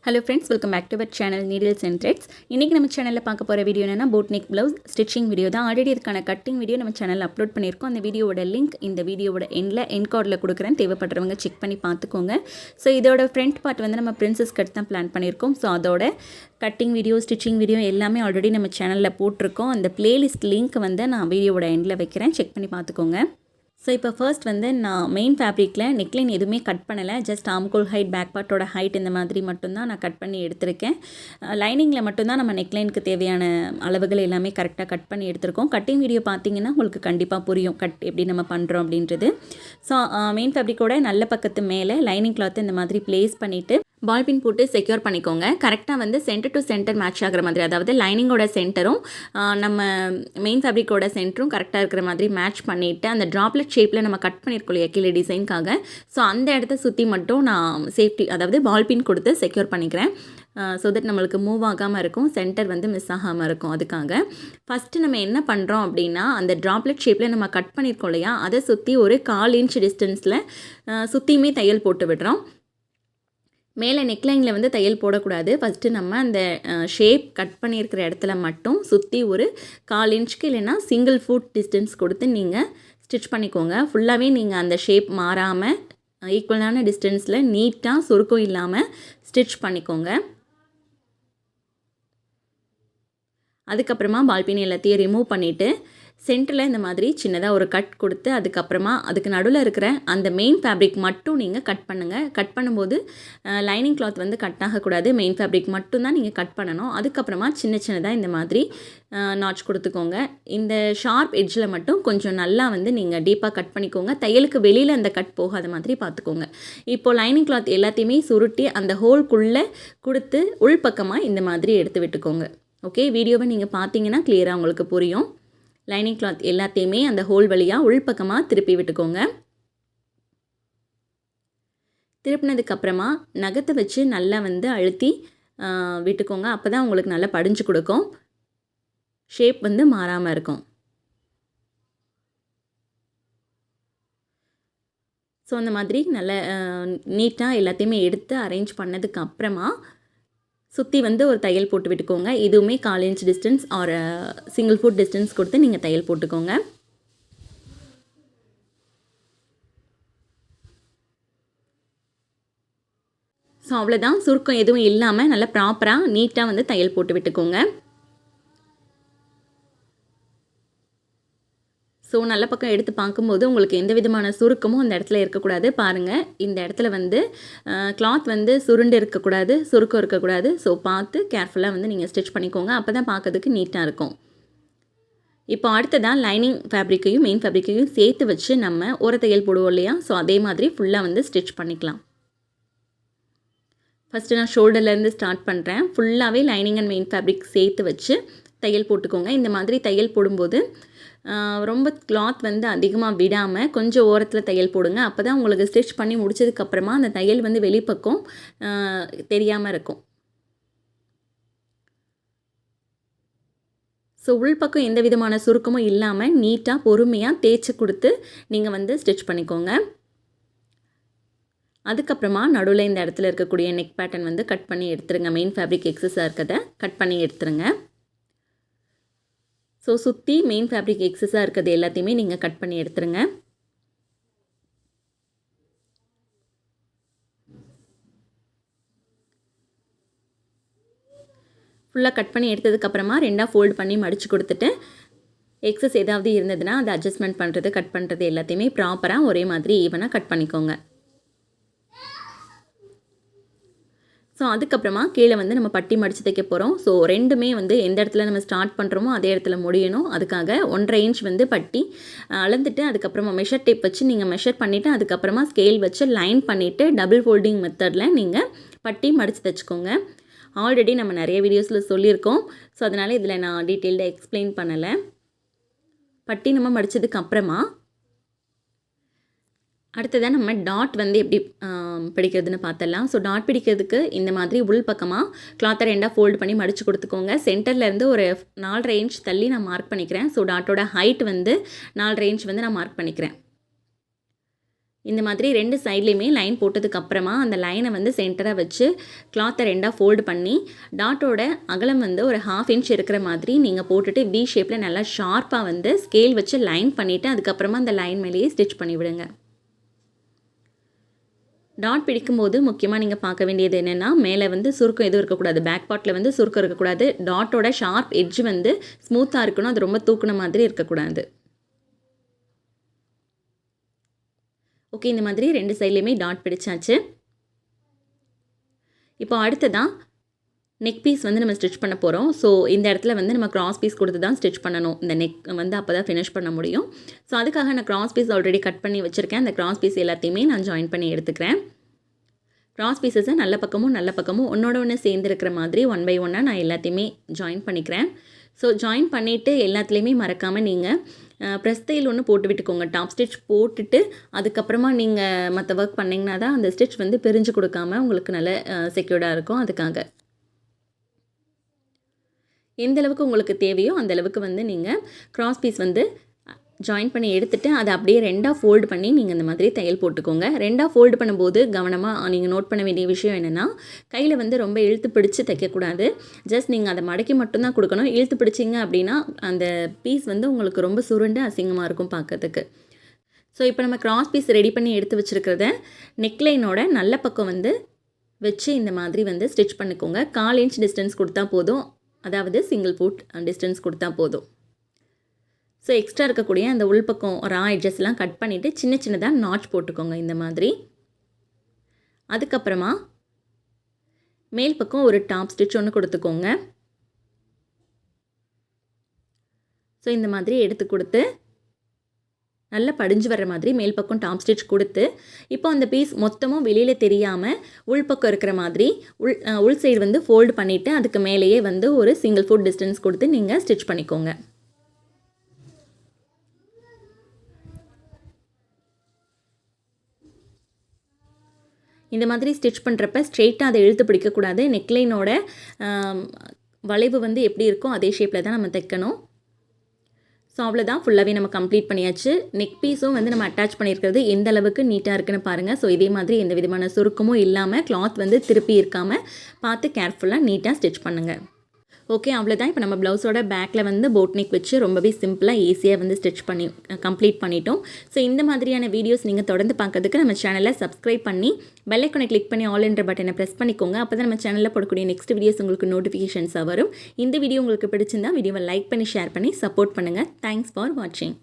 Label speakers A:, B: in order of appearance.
A: Hello friends, welcome back to our channel Needles and Threads. இன்னைக்கு நம்ம சேனல்ல பார்க்க போற வீடியோ என்னன்னா boatneck blouse stitching வீடியோ தான். ஆல்ரெடி இதுக்கான கட்டிங் வீடியோ நம்ம சேனல்ல அப்லோட் பண்ணியிருக்கோம். அந்த வீடியோவோட லிங்க் இந்த வீடியோவோட எண்ட் கார்டுல கொடுக்குறேன். தேவைப்படுறவங்க செக் பண்ணி பார்த்துக்கோங்க. ஸோ இதோட ஃப்ரண்ட் பார்ட் வந்து நம்ம பிரின்சஸ் கட் தான் பிளான் பண்ணியிருக்கோம். ஸோ அதோட கட்டிங் வீடியோ ஸ்டிச்சிங் வீடியோ எல்லாமே ஆல்ரெடி நம்ம சேனலில் போட்டிருக்கோம். அந்த பிளேலிஸ்ட் லிங்க் வந்து நான் வீடியோவோட எண்டில் வைக்கிறேன். செக் பண்ணி பார்த்துக்கோங்க. ஸோ இப்போ ஃபர்ஸ்ட் வந்து நான் மெயின் ஃபேப்ரிக்கில் நெக்லைன் எதுவுமே கட் பண்ணலை. ஜஸ்ட் ஆம்கோல் ஹைட், பேக் பார்ட்டோட ஹைட் இந்த மாதிரி மட்டும்தான் நான் கட் பண்ணி எடுத்திருக்கேன். லைனிங்கில் மட்டும்தான் நம்ம நெக்லைனுக்கு தேவையான அளவுகள் எல்லாமே கரெக்டாக கட் பண்ணி எடுத்திருக்கோம். கட்டிங் வீடியோ பார்த்தீங்கன்னா உங்களுக்கு கண்டிப்பாக புரியும் எப்படி நம்ம பண்ணுறோம் அப்படின்றது. ஸோ மெயின் ஃபேப்ரிக்கோட நல்ல பக்கத்து மேலே லைனிங் கிளாத்தை இந்த மாதிரி ப்ளேஸ் பண்ணிவிட்டு பால் பின் போட்டு செக்யூர் பண்ணிக்கோங்க. கரெக்டாக வந்து சென்டர் டு சென்டர் மேட்ச் ஆகிற மாதிரி, அதாவது லைனிங்கோட சென்டரும் நம்ம மெயின் ஃபேப்ரிக்கோட சென்டரும் கரெக்டாக இருக்கிற மாதிரி மேட்ச் பண்ணிவிட்டு அந்த ட்ராப்லெட் ஷேப்பில் நம்ம கட் பண்ணியிருக்கோம் இல்லையா கீழே டிசைனுக்காக. ஸோ அந்த இடத்த சுற்றி மட்டும் நான் சேஃப்டி, அதாவது பால் பின் கொடுத்து செக்யூர் பண்ணிக்கிறேன். ஸோ தட் நம்மளுக்கு மூவ் ஆகாமல் இருக்கும், சென்டர் வந்து மிஸ் ஆகாமல் இருக்கும். அதுக்காக ஃபஸ்ட்டு நம்ம என்ன பண்ணுறோம் அப்படின்னா, அந்த ட்ராப்லெட் ஷேப்பில் நம்ம கட் பண்ணியிருக்கோம் இல்லையா, அதை சுற்றி ஒரு 1/4 இன்ச் டிஸ்டன்ஸில் சுற்றியுமே தையல் போட்டு விடுறோம். மேலே நெக்லைனில் வந்து தையல் போடக்கூடாது. ஃபஸ்ட்டு நம்ம அந்த ஷேப் கட் பண்ணியிருக்கிற இடத்துல மட்டும் சுற்றி ஒரு 1/4 இன்ச்சுக்கு இல்லைன்னா சிங்கிள் ஃபுட் டிஸ்டன்ஸ் கொடுத்து நீங்கள் ஸ்டிச் பண்ணிக்கோங்க. ஃபுல்லாகவே நீங்கள் அந்த ஷேப் மாறாமல் ஈக்குவலான டிஸ்டன்ஸில் நீட்டாக சுருக்கம் இல்லாமல் ஸ்டிச் பண்ணிக்கோங்க. அதுக்கப்புறமா பால்பின் எல்லாத்தையும் ரிமூவ் பண்ணிவிட்டு சென்டரில் இந்த மாதிரி சின்னதாக ஒரு கட் கொடுத்து அதுக்கப்புறமா அதுக்கு நடுவில் இருக்கிற அந்த மெயின் ஃபேப்ரிக் மட்டும் நீங்கள் கட் பண்ணுங்கள். கட் பண்ணும்போது லைனிங் கிளாத் வந்து கட் ஆகக்கூடாது, மெயின் ஃபேப்ரிக் மட்டும்தான் நீங்கள் கட் பண்ணணும். அதுக்கப்புறமா சின்ன சின்னதாக இந்த மாதிரி நாட்ச் கொடுத்துக்கோங்க. இந்த ஷார்ப் எட்ஜில் மட்டும் கொஞ்சம் நல்லா வந்து நீங்கள் டீப்பாக கட் பண்ணிக்கோங்க. தையலுக்கு வெளியில் அந்த கட் போகாத மாதிரி பார்த்துக்கோங்க. இப்போது லைனிங் கிளாத் எல்லாத்தையுமே சுருட்டி அந்த ஹோல்குள்ளே கொடுத்து உள்பக்கமாக இந்த மாதிரி எடுத்து விட்டுக்கோங்க. ஓகே, வீடியோவை நீங்கள் பார்த்தீங்கன்னா கிளியராக உங்களுக்கு புரியும். லைனிங் கிளாத் எல்லாத்தையுமே அந்த ஹோல் வழியாக உள்பக்கமாக திருப்பி விட்டுக்கோங்க. திருப்பினதுக்கப்புறமா நகத்தை வச்சு நல்லா வந்து அழுத்தி விட்டுக்கோங்க. அப்போ தான் உங்களுக்கு நல்லா படிஞ்சு கொடுக்கும், ஷேப் வந்து மாறாமல் இருக்கும். ஸோ அந்த மாதிரி நல்ல நீட்டாக எல்லாத்தையுமே எடுத்து அரேஞ்ச் பண்ணதுக்கப்புறமா சுற்றி வந்து ஒரு தையல் போட்டு விட்டுக்கோங்க. இதுவுமே 1/4 inch distance or single foot distance கொடுத்து நீங்கள் தையல் போட்டுக்கோங்க. ஸோ அவ்வளோதான், சுருக்கம் எதுவும் இல்லாமல் நல்லா ப்ராப்பராக நீட்டாக வந்து தையல் போட்டு விட்டுக்கோங்க. ஸோ நல்ல பக்கம் எடுத்து பார்க்கும்போது உங்களுக்கு எந்த விதமான சுருக்கமும் அந்த இடத்துல இருக்கக்கூடாது. பாருங்கள், இந்த இடத்துல வந்து கிளாத் வந்து சுருண்டு இருக்கக்கூடாது, சுருக்கம் இருக்கக்கூடாது. ஸோ பார்த்து கேர்ஃபுல்லாக வந்து நீங்கள் ஸ்டிச் பண்ணிக்கோங்க. அப்போ தான் பார்க்கறதுக்கு நீட்டாக இருக்கும். இப்போ அடுத்ததான் லைனிங் ஃபேப்ரிக்கையும் மெயின் ஃபேப்ரிக்கையும் சேர்த்து வச்சு நம்ம ஒரு தையல் போடுவோம் இல்லையா, ஸோ அதே மாதிரி ஃபுல்லாக வந்து ஸ்டிச் பண்ணிக்கலாம். ஃபஸ்ட்டு நான் ஷோல்டர்லேருந்து ஸ்டார்ட் பண்ணுறேன். ஃபுல்லாகவே லைனிங் அண்ட் மெயின் ஃபேப்ரிக் சேர்த்து வச்சு தையல் போட்டுக்கோங்க. இந்த மாதிரி தையல் போடும்போது ரொம்ப கிளாத் வந்து அதிகமாக விடாமல் கொஞ்சம் ஓரத்தில் தையல் போடுங்க. அப்போ தான் உங்களுக்கு ஸ்டிச் பண்ணி முடிச்சதுக்கப்புறமா அந்த தையல் வந்து வெளிப்பக்கம் தெரியாமல் இருக்கும். ஸோ உள்பக்கம் எந்த விதமான சுருக்கமும் இல்லாமல் நீட்டாக பொறுமையாக தேய்ச்சி கொடுத்து நீங்கள் வந்து ஸ்டிச் பண்ணிக்கோங்க. அதுக்கப்புறமா நடுவில் இந்த இடத்துல இருக்கக்கூடிய நெக் பேட்டர்ன் வந்து கட் பண்ணி எடுத்துருங்க. மெயின் ஃபேப்ரிக் எக்ஸஸாக இருக்கிறத கட் பண்ணி எடுத்துருங்க. ஸோ சுற்றி மெயின் ஃபேப்ரிக் எக்ஸஸாக இருக்கிறது எல்லாத்தையுமே நீங்கள் கட் பண்ணி எடுத்துருங்க. ஃபுல்லாக கட் பண்ணி எடுத்ததுக்கப்புறமா 2ஆக ஃபோல்ட் பண்ணி மடித்து கொடுத்துட்டு எக்ஸஸ் ஏதாவது இருந்ததுன்னா அதை அட்ஜஸ்ட்மெண்ட் பண்ணுறது, கட் பண்ணுறது எல்லாத்தையுமே ப்ராப்பராக ஒரே மாதிரி ஈவனாக கட் பண்ணிக்கோங்க. ஸோ அதுக்கப்புறமா கீழே வந்து நம்ம பட்டி மடித்து தைக்க போகிறோம். ஸோ ரெண்டுமே வந்து எந்த இடத்துல நம்ம ஸ்டார்ட் பண்ணுறோமோ அதே இடத்துல முடியணும். அதுக்காக 1.5 இன்ச் வந்து பட்டி அளந்துட்டு அதுக்கப்புறமா மெஷர் டேப் வச்சு நீங்கள் மெஷர் பண்ணிவிட்டு அதுக்கப்புறமா ஸ்கேல் வச்சு லைன் பண்ணிவிட்டு டபுள் ஃபோல்டிங் மெத்தடில் நீங்கள் பட்டி மடித்து தைச்சிக்கோங்க. ஆல்ரெடி நம்ம நிறைய வீடியோஸில் சொல்லியிருக்கோம். ஸோ அதனால் இதில் நான் டீட்டெயில்டாக எக்ஸ்பிளைன் பண்ணலை. பட்டி நம்ம மடித்ததுக்கப்புறமா அடுத்ததாக நம்ம டாட் வந்து எப்படி பிடிக்கிறதுன்னு பார்த்துடலாம். ஸோ டாட் பிடிக்கிறதுக்கு இந்த மாதிரி உள் பக்கமாக கிளாத்தை 2ஆக ஃபோல்டு பண்ணி மடித்து கொடுத்துக்கோங்க. சென்டர்லேருந்து ஒரு 4.5 இன்ச் தள்ளி நான் மார்க் பண்ணிக்கிறேன். ஸோ டாட்டோட ஹைட் வந்து 4.5 இன்ச் வந்து நான் மார்க் பண்ணிக்கிறேன். இந்த மாதிரி 2 சைட்லேயுமே லைன் போட்டதுக்கப்புறமா அந்த லைனை வந்து சென்டராக வச்சு கிளாத்தை 2ஆக ஃபோல்டு பண்ணி டாட்டோட அகலம் வந்து ஒரு 1/2 இன்ச் இருக்கிற மாதிரி நீங்கள் போட்டுட்டு வி ஷேப்பில் நல்லா ஷார்ப்பாக வந்து ஸ்கேல் வச்சு லைன் பண்ணிவிட்டு அதுக்கப்புறமா அந்த லைன் மேலேயே ஸ்டிச் பண்ணி விடுங்க. டாட் பிடிக்கும்போது முக்கியமாக நீங்கள் பார்க்க வேண்டியது என்னென்னா, மேலே வந்து சுருக்கம் எதுவும் இருக்கக்கூடாது, பேக் பார்ட்டில் வந்து சுருக்கம் இருக்கக்கூடாது, டாட்டோட ஷார்ப் எட்ஜ் வந்து ஸ்மூத்தாக இருக்கணும், அது ரொம்ப தூக்குன மாதிரி இருக்கக்கூடாது. ஓகே, இந்த மாதிரி 2 சைட்லேயுமே டாட் பிடிச்சாச்சு. இப்போ அடுத்ததான் நெக் பீஸ் வந்து நம்ம ஸ்டிச் பண்ண போகிறோம். ஸோ இந்த இடத்துல வந்து நம்ம கிராஸ் பீஸ் கொடுத்து தான் ஸ்டிச் பண்ணணும். இந்த நெக் வந்து அப்போ தான் ஃபினிஷ் பண்ண முடியும். ஸோ அதுக்காக நான் கிராஸ் பீஸ் ஆல்ரெடி கட் பண்ணி வச்சுருக்கேன். அந்த கிராஸ் பீஸ் எல்லாத்தையுமே நான் ஜாயின் பண்ணி எடுத்துக்கிறேன். கிராஸ் பீஸஸை நல்ல பக்கமும் ஒன்றோட ஒன்று சேர்ந்துருக்கிற மாதிரி 1 by 1 நான் எல்லாத்தையுமே ஜாயின் பண்ணிக்கிறேன். ஸோ ஜாயின் பண்ணிவிட்டு எல்லாத்துலேயுமே மறக்காமல் நீங்கள் ப்ரெஸ் தையல் ஒன்று போட்டு விட்டுக்கோங்க. டாப் ஸ்டிச் போட்டுட்டு அதுக்கப்புறமா நீங்கள் மற்ற ஒர்க் பண்ணிங்கன்னா தான் அந்த ஸ்டிச் வந்து பிரிஞ்சு கொடுக்காம உங்களுக்கு நல்ல செக்யூர்டாக இருக்கும். அதுக்காக எந்த அளவுக்கு உங்களுக்கு தேவையோ அந்த அளவுக்கு வந்து நீங்கள் கிராஸ் பீஸ் வந்து ஜாயின் பண்ணி எடுத்துகிட்டு அதை அப்படியே 2ஆக ஃபோல்டு பண்ணி நீங்கள் இந்த மாதிரி தையல் போட்டுக்கோங்க. 2ஆக ஃபோல்டு பண்ணும்போது கவனமாக நீங்கள் நோட் பண்ண வேண்டிய விஷயம் என்னென்னா, கையில் வந்து ரொம்ப இழுத்து பிடிச்சி தைக்கக்கூடாது. ஜஸ்ட் நீங்கள் அதை மடக்கி மட்டும்தான் கொடுக்கணும். இழுத்து பிடிச்சிங்க அப்படின்னா அந்த பீஸ் வந்து உங்களுக்கு ரொம்ப சுருண்டு அசிங்கமாக இருக்கும் பார்க்கறதுக்கு. ஸோ இப்போ நம்ம கிராஸ் பீஸ் ரெடி பண்ணி எடுத்து வச்சுருக்கிறத நெக்லைனோட நல்ல பக்கம் வந்து வச்சு இந்த மாதிரி வந்து ஸ்டிச் பண்ணிக்கோங்க. 1/4 இன்ச் டிஸ்டன்ஸ் கொடுத்தா போதும், அதாவது சிங்கிள் ஃபுட் டிஸ்டன்ஸ் கொடுத்தா போதும். ஸோ எக்ஸ்ட்ரா இருக்கக்கூடிய அந்த உள்பக்கம் ரா எட்ஜஸ்லாம் கட் பண்ணிவிட்டு சின்ன சின்னதாக நாட்ச் போட்டுக்கோங்க இந்த மாதிரி. அதுக்கப்புறமா மேல் பக்கம் ஒரு டாப் ஸ்டிச் ஒன்று கொடுத்துக்கோங்க. ஸோ இந்த மாதிரி எடுத்து கொடுத்து நல்லா படிஞ்சு வர்ற மாதிரி மேல் பக்கம் டாப் ஸ்டிச் கொடுத்து, இப்போ அந்த பீஸ் மொத்தமும் வெளியில் தெரியாமல் உள்பக்கம் இருக்கிற மாதிரி உள் சைடு வந்து ஃபோல்டு பண்ணிவிட்டு அதுக்கு மேலேயே வந்து ஒரு சிங்கிள் ஃபுட் டிஸ்டன்ஸ் கொடுத்து நீங்கள் ஸ்டிச் பண்ணிக்கோங்க. இந்த மாதிரி ஸ்டிச் பண்ணுறப்ப ஸ்ட்ரெயிட்டாக அதை இழுத்து பிடிக்கக்கூடாது. நெக்லைனோட வளைவு வந்து எப்படி இருக்கோ அதே ஷேப்பில் தான் நம்ம தைக்கணும். ஸோ அவ்வளோதான், ஃபுல்லாகவே நம்ம கம்ப்ளீட் பண்ணியாச்சு. நெக் பீஸும் வந்து நம்ம அட்டாச் பண்ணியிருக்கிறது எந்த அளவுக்கு நீட்டாக இருக்குன்னு பாருங்கள். ஸோ இதே மாதிரி எந்த விதமான சுருக்கமும் இல்லாமல் கிளாத் வந்து திருப்பி இருக்காமல் பார்த்து கேர்ஃபுல்லாக நீட்டாக ஸ்டிச் பண்ணுங்கள். ஓகே, அவ்வளோதான். இப்போ நம்ம ப்ளவுஸோட பேக்கில் வந்து போட் நெக் வச்சு ரொம்பவே சிம்பிளாக ஈஸியாக வந்து ஸ்டிச் பண்ணி கம்ப்ளீட் பண்ணிட்டோம். ஸோ இந்த மாதிரியான வீடியோஸ் நீங்கள் தொடர்ந்து பார்க்கறதுக்கு நம்ம சேனலை சப்ஸ்கிரைப் பண்ணி பெல் ஐகானை கிளிக் பண்ணி ஆல் என்ற பட்டனை ப்ரெஸ் பண்ணிக்கோங்க. அப்போ தான் நம்ம சேனலில் போடக்கூடிய நெக்ஸ்ட் வீடியோஸ் உங்களுக்கு நோட்டிஃபிகேஷன்ஸாக வரும். இந்த வீடியோ உங்களுக்கு பிடிச்சிருந்தா வீடியோவை லைக் பண்ணி ஷேர் பண்ணி சப்போர்ட் பண்ணுங்கள். தேங்க்ஸ் ஃபார் வாட்சிங்.